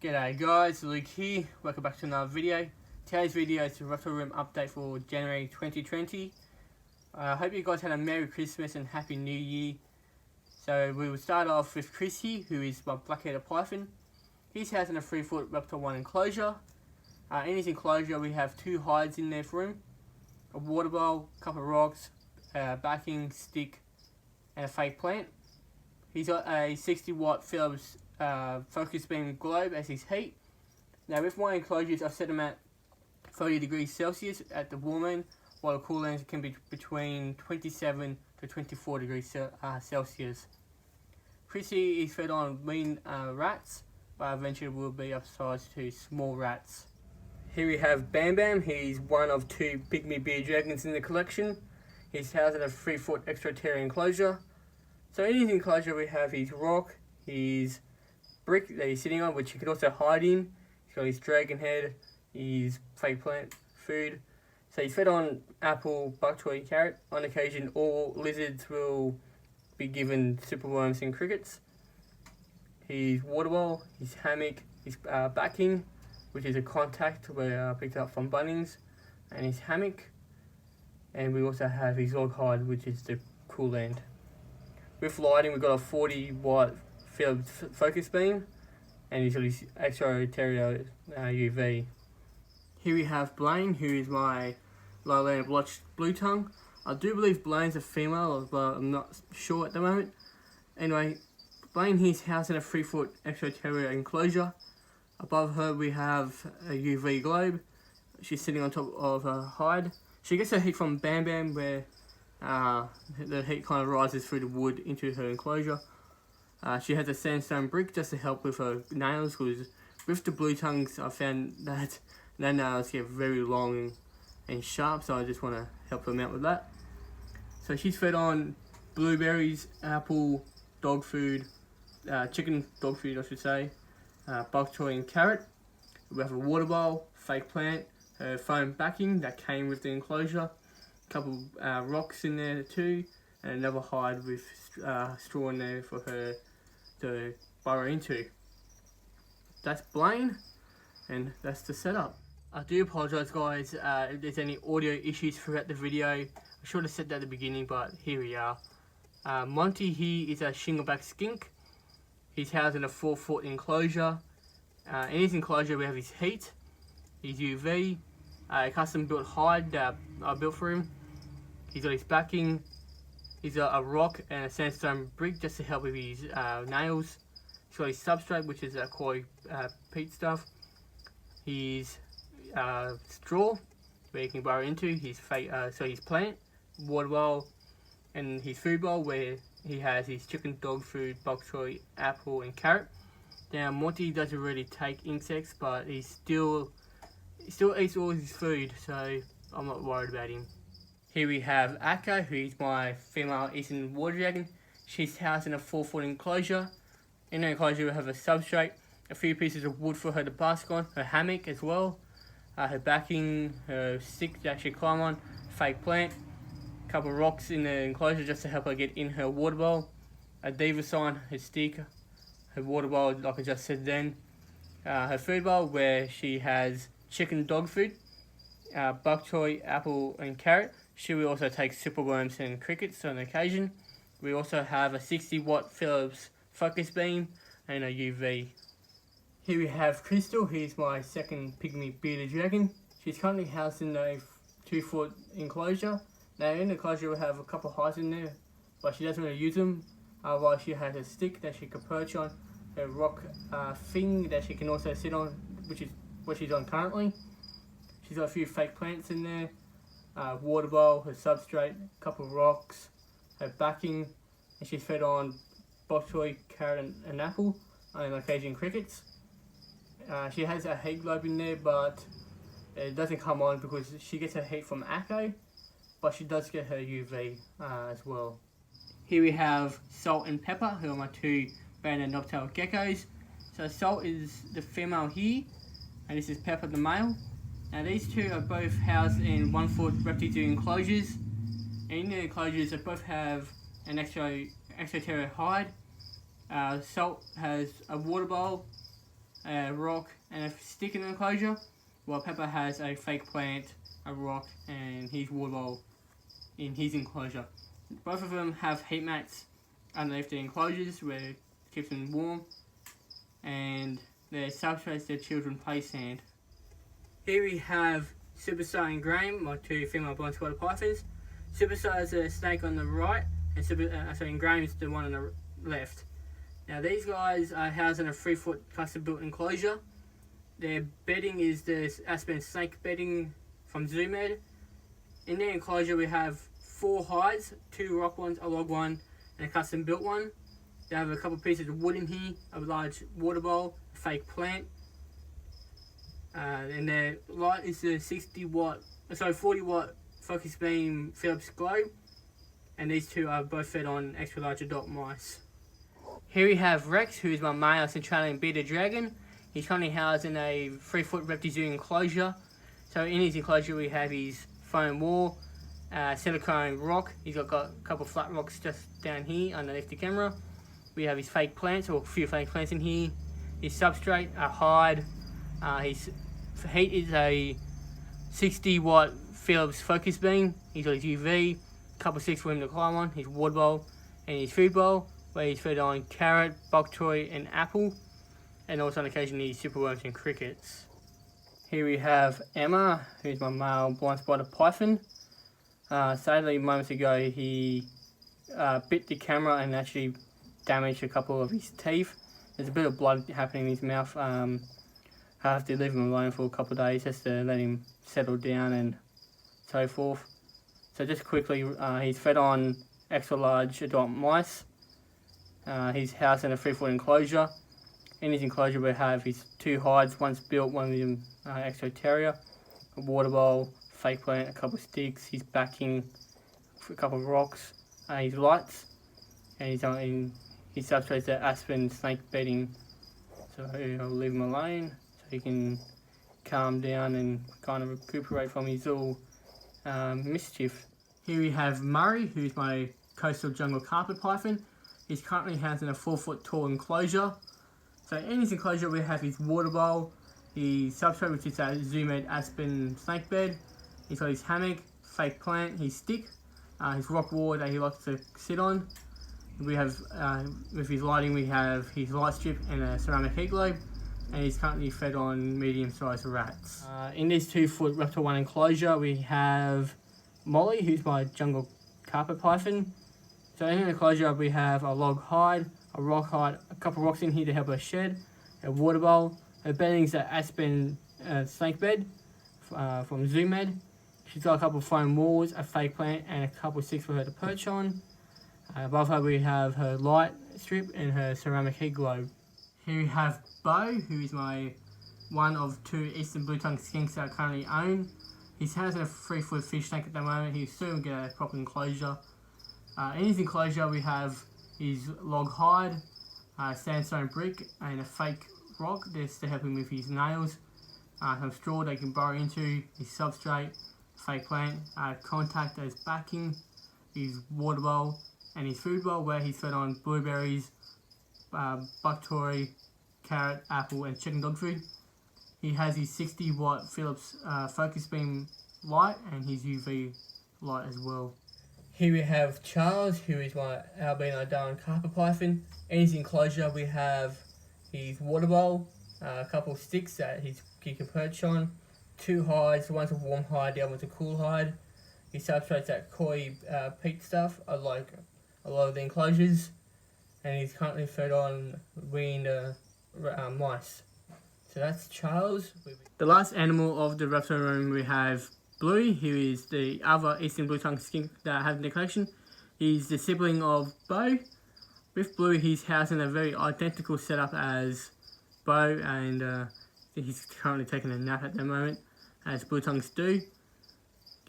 G'day guys, Luke here, welcome back to another video. Today's video is a Reptile Room update for January 2020. I hope you guys had a Merry Christmas and Happy New Year. So we will start off with Chrissy, who is my black-headed python. He's housed in a 3-foot Reptile 1 enclosure. In his enclosure we have 2 hides in there for him, a water bowl, a couple of rocks, backing, stick and a fake plant. He's got a 60-watt Philips focus beam globe as his heat. Now with my enclosures I've set them at 30 degrees Celsius at the warm end, while the cool ends can be between 27 to 24 degrees Celsius. Chrissy is fed on lean rats, but eventually will be upsized to small rats. Here we have Bam Bam. He's one of 2 pygmy bearded dragons in the collection. He's housed in a 3-foot extraterritorial enclosure. So in his enclosure we have his rock, his brick that he's sitting on, which he can also hide in. He's got his dragon head, his fake plant food. So he's fed on apple, bok choy, carrot. On occasion all lizards will be given superworms and crickets. His water bowl, his hammock, his backing, which is a contact where I picked up from Bunnings, and his hammock. And we also have his log hide, which is the cool end. With lighting, we've got a 40-watt Philips focus beam, and he's got his extraterritorial UV. Here we have Blaine, who is my lowland blotched blue tongue. I do believe Blaine's a female, but I'm not sure at the moment. Anyway, Blaine here's housed in a 3-foot extraterritorial enclosure. Above her we have a UV globe. She's sitting on top of her hide. She gets her heat from Bam Bam, where the heat kind of rises through the wood into her enclosure. She has a sandstone brick just to help with her nails, because with the blue tongues I found that their nails get very long and sharp, so I just want to help them out with that. So she's fed on blueberries, apple, dog food, chicken dog food I should say, bok choy and carrot. We have a water bowl, fake plant, her foam backing that came with the enclosure, a couple rocks in there too, and another hide with straw in there for her to burrow into. That's Blaine, and that's the setup. I do apologise guys if there's any audio issues throughout the video. I should have said that at the beginning, but here we are. Monty here is a shingleback skink. He's housed in a 4-foot enclosure. In his enclosure we have his heat, his UV, a custom built hide that I built for him. He's got his backing. He's got a rock and a sandstone brick just to help with his nails. He's got his substrate, which is koi peat stuff. His straw, where he can burrow into. His his plant, water bowl, and his food bowl, where he has his chicken dog food, bok choy, apple, and carrot. Now Monty doesn't really take insects, but he still eats all his food, so I'm not worried about him. Here we have Akka, who is my female eastern water dragon. She's housed in a 4-foot enclosure. In her enclosure we have a substrate, a few pieces of wood for her to bask on, her hammock as well, her backing, her stick that she climb on, fake plant, a couple of rocks in the enclosure just to help her get in her water bowl, a diva sign, her stick, her water bowl like I just said then, her food bowl where she has chicken dog food, bok choy, apple and carrot. She will also take superworms and crickets on occasion. We also have a 60-watt Philips focus beam and a UV. Here we have Crystal. He's my second pygmy bearded dragon. She's currently housed in a 2-foot enclosure. Now in the enclosure we have a couple of hides in there, but she doesn't really use them. While she has a stick that she could perch on, a rock thing that she can also sit on, which is what she's on currently. She's got a few fake plants in there, water bowl, her substrate, a couple of rocks, her backing, and she's fed on bok choy, carrot and apple, and on occasion crickets. She has a heat globe in there, but it doesn't come on because she gets her heat from Akko, but she does get her UV as well. Here we have Salt and Pepper, who are my 2 banded knobtail geckos. So Salt is the female here, and this is Pepper the male. Now these 2 are both housed in 1-foot reptile enclosures. And in the enclosures they both have an extraterritorial hide. Salt has a water bowl, a rock, and a stick in the enclosure, while Pepper has a fake plant, a rock, and his water bowl in his enclosure. Both of them have heat mats underneath the enclosures where it keeps them warm, and their substrates their children play sand. Here we have Superstar and Graham, my two female blind spotted pythons. Superstar is a snake on the right, and Graham is the one on the left. Now these guys are housed in a 3-foot custom built enclosure. Their bedding is the Aspen snake bedding from ZooMed. In their enclosure we have 4 hides, 2 rock ones, a log one, and a custom built one. They have a couple pieces of wood in here, a large water bowl, a fake plant. And their light is the 40 watt focus beam Philips globe, and these two are both fed on extra large adult mice. Here we have Rex, who is my male Centralian bearded dragon. He's currently housed in a 3-foot Reptizoo enclosure. So in his enclosure we have his foam wall, silicone rock. He's got a couple of flat rocks just down here underneath the camera. We have his fake plants, or a few fake plants in here. His substrate, a hide. His heat is a 60 watt Philips focus beam. He's got his UV, a couple of sticks for him to climb on, his water bowl, and his food bowl, where he's fed on carrot, bok choy, and apple, and also on occasion his superworms and crickets. Here we have Emma, who's my male blind spotted python. Sadly, moments ago he bit the camera and actually damaged a couple of his teeth. There's a bit of blood happening in his mouth. I have to leave him alone for a couple of days just to let him settle down and so forth. So just quickly, he's fed on extra large adult mice. He's housed in a 3-foot enclosure. In his enclosure we have his 2 hides, one's built, one of them exo terrier, a water bowl, fake plant, a couple of sticks, his backing, a couple of rocks, his lights, and he's on his substrates are Aspen snake bedding. So I'll leave him alone so he can calm down and kind of recuperate from his little mischief. Here we have Murray, who's my coastal jungle carpet python. He's currently housed in a 4-foot tall enclosure. So in his enclosure we have his water bowl, his substrate which is a ZooMed Aspen snake bed. He's got his hammock, fake plant, his stick, his rock wall that he likes to sit on. We have, with his lighting, we have his light strip and a ceramic heat globe, and he's currently fed on medium-sized rats. In this 2-foot Reptile 1 enclosure, we have Molly, who's my jungle carpet python. So in the enclosure, we have a log hide, a rock hide, a couple of rocks in here to help her shed, a water bowl. Her bedding's an Aspen snake bed from ZooMed. She's got a couple of foam walls, a fake plant, and a couple of sticks for her to perch on. Above her we have her light strip and her ceramic heat globe. Here we have Bo, who is my one of 2 eastern blue tongue skinks that I currently own. He's housed in a 3-foot fish tank at the moment. He'll soon get a proper enclosure. In his enclosure we have his log hide, sandstone brick, and a fake rock just to help him with his nails. Some straw they can burrow into, his substrate, fake plant, contact as backing, his water bowl, and his food bowl where he's fed on blueberries, bok choy, carrot, apple, and chicken dog food. He has his 60 watt Philips focus beam light and his UV light as well. Here we have Charles, who is my albino Darwin carpet python. In his enclosure we have his water bowl, a couple of sticks that he can perch on, 2 hides, one's a warm hide, the other one's a cool hide. He substrates that koi peat stuff, like a lot of the enclosures, and he's currently fed on weaned mice. So that's Charles. The last animal of the reptile room we have Bluey, who is the other eastern blue tongue skink that I have in the collection. He's the sibling of Bo. With Bluey, he's housed in a very identical setup as Bo, and he's currently taking a nap at the moment, as blue tongues do.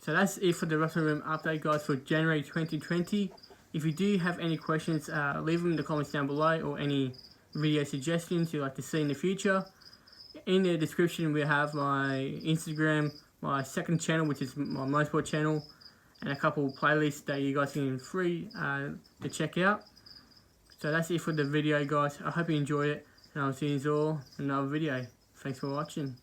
So that's it for the reptile room update, guys, for January 2020. If you do have any questions, leave them in the comments down below, or any video suggestions you'd like to see in the future. In the description we have my Instagram, my second channel, which is my Motorsport channel, and a couple playlists that you guys can free to check out. So that's it for the video, guys. I hope you enjoyed it. and I'll see you all in another video. Thanks for watching.